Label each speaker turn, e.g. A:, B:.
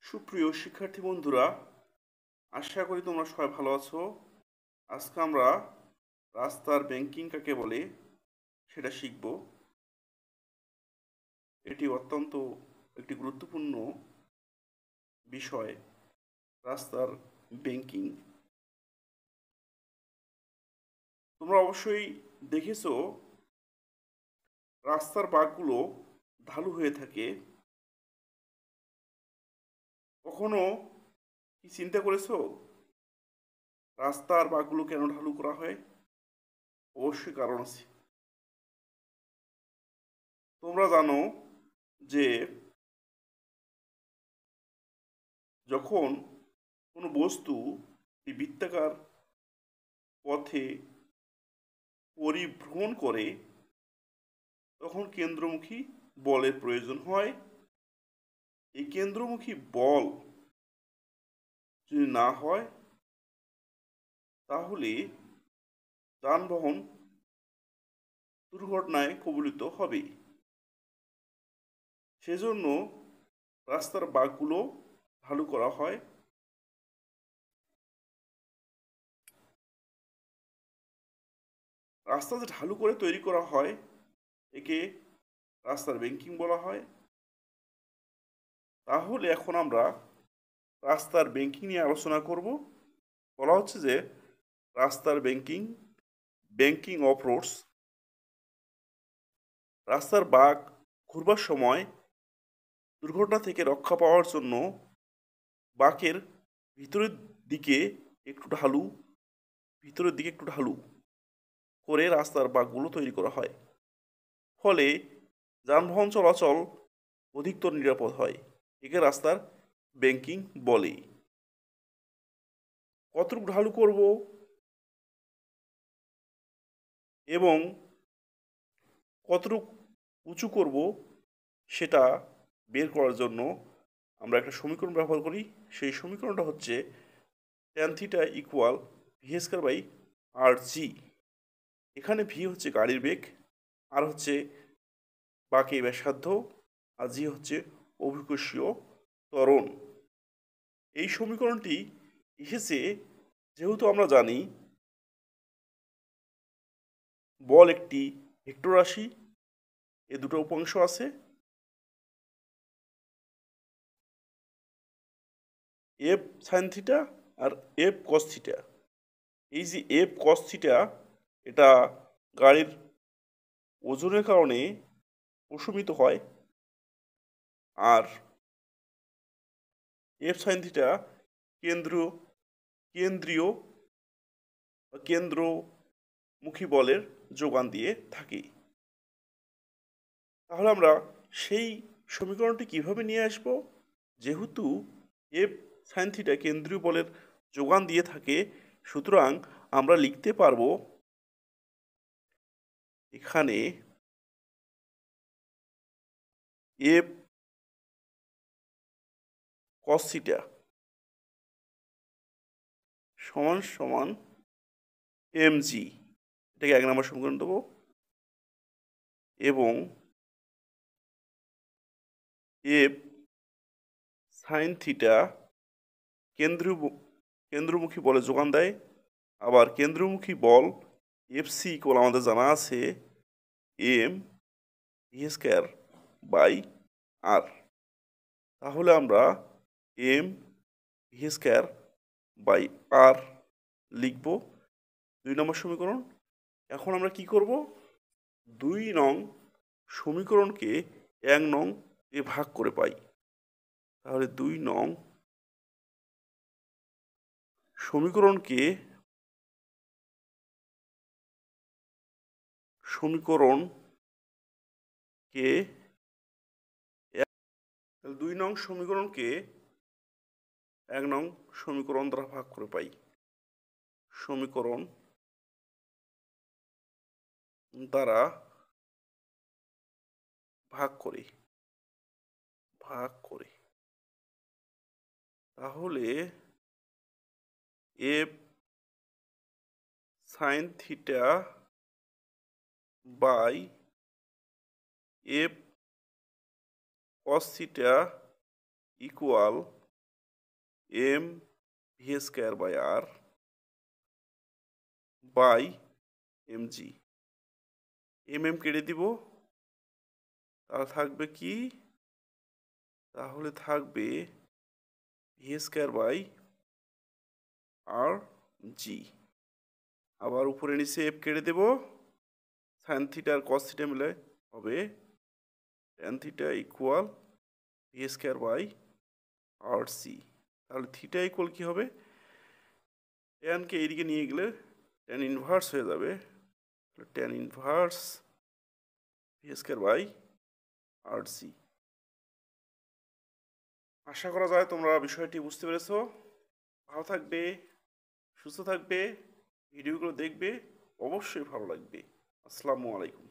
A: সুপ্রিয় শিক্ষার্থী বন্ধুরা, আশা করি তোমরা সবাই ভালো আছো। আজকে আমরা রাস্তার ব্যাংকিং কাকে বলে সেটা শিখব। এটি অত্যন্ত একটি গুরুত্বপূর্ণ বিষয়, রাস্তার ব্যাংকিং। তোমরা অবশ্যই দেখেছো রাস্তার বাঁকগুলো ঢালু হয়ে থাকে। কখনো কি চিন্তা করেছো রাস্তার বাঁকগুলো কেন ঢালু করা হয়? অবশ্যই কারণ আছে। তোমরা জানো যে যখন কোনো বস্তু এই বৃত্তাকার পথে পরিভ্রমণ করে তখন কেন্দ্রমুখী বলের প্রয়োজন হয়। এই কেন্দ্রমুখী বল যদি না হয় তাহলে যানবাহন দুর্ঘটনায় কবলিত হবে। সেজন্য রাস্তার বাঁকগুলো ঢালু করা হয়। রাস্তা যে ঢালু করে তৈরি করা হয় একে রাস্তার ব্যাংকিং বলা হয়। তাহলে এখন আমরা রাস্তার ব্যাংকিং নিয়ে আলোচনা করব। বলা হচ্ছে যে রাস্তার ব্যাংকিং, ব্যাংকিং অফ রোডস। রাস্তার বাঁক ঘুরবার সময় দুর্ঘটনা থেকে রক্ষা পাওয়ার জন্য বাঁকের ভিতরের দিকে একটু ঢালু ভিতরের দিকে একটু ঢালু করে রাস্তার বাঁকগুলো তৈরি করা হয়। ফলে যানবাহন চলাচল অধিকতর নিরাপদ হয়। একে রাস্তার ব্যাংকিং বলে। কতটুকু ঢালু করব এবং কতটুকু উঁচু করব সেটা বের করার জন্য আমরা একটা সমীকরণ ব্যবহার করি। সেই সমীকরণটা হচ্ছে tan theta equal V square by R G. এখানে ভি হচ্ছে গাড়ির বেগ, আর হচ্ছে বাঁকের ব্যাসার্ধ, আর জি হচ্ছে অভিকর্ষীয় ত্বরণ। এই সমীকরণটি এসেছে যেহেতু আমরা জানি বল একটি ভেক্টর রাশি, এ দুটো উপাংশ আছে, এফ সাইন থিটা আর এফ কস থিটা। এই যে এফ কস থিটা, এটা গাড়ির ওজনের কারণে প্রশমিত হয়, আর এফ সাইন থিটা কেন্দ্রীয় কেন্দ্রীয় কেন্দ্রমুখী বলের যোগান দিয়ে থাকে। তাহলে আমরা সেই সমীকরণটি কিভাবে নিয়ে আসব? যেহেতু এফ সাইন থিটা কেন্দ্রীয় বলের যোগান দিয়ে থাকে, সুতরাং আমরা লিখতে পারবো এখানে এফ কস থিটা সমান সমান এম জি, এটাকে 1 নম্বর সমীকরণ দেবো, এবং এফ সাইন থিটা কেন্দ্রীয় কেন্দ্রমুখী বলে যোগান দেয়। আবার কেন্দ্রমুখী বল এফ সি ইকুয়াল আমাদের জানা আছে এম ভি স্কয়ার বাই আর। তাহলে আমরা এম ভি স্কয়ার বাই আর লিখব 2 নম্বর সমীকরণ। এখন আমরা কি করব? 2 নং সমীকরণকে 1 নং এ ভাগ করে পাই। তাহলে 2 নং সমীকরণকে সমীকরণকে 2 নং সমীকরণকে 1 নং সমীকরণ দ্বারা ভাগ করে পাই। সমীকরণ দ্বারা ভাগ করি তাহলে F sine theta by F cos theta equal M V square by R by M G. M কেটে দিব, তাহলে থাকবে কি? তাহলে থাকবে V square by R G. আবার উপরে নিচে এফ কেটে দেব, সাইন থিটা আর কস থিটা মিলে হবে tan theta equal V square by R C. তাহলে থিটা ইকুয়াল কী হবে? ট্যানকে এইদিকে নিয়ে গেলে ট্যান ইনভার্স হয়ে যাবে, tan inverse V square by R C. আশা করা যায় তোমরা বিষয়টি বুঝতে পেরেছো। ভালো থাকবে, সুস্থ থাকবে, ভিডিওগুলো দেখবে, অবশ্যই ভালো লাগবে। আসসালামু আলাইকুম।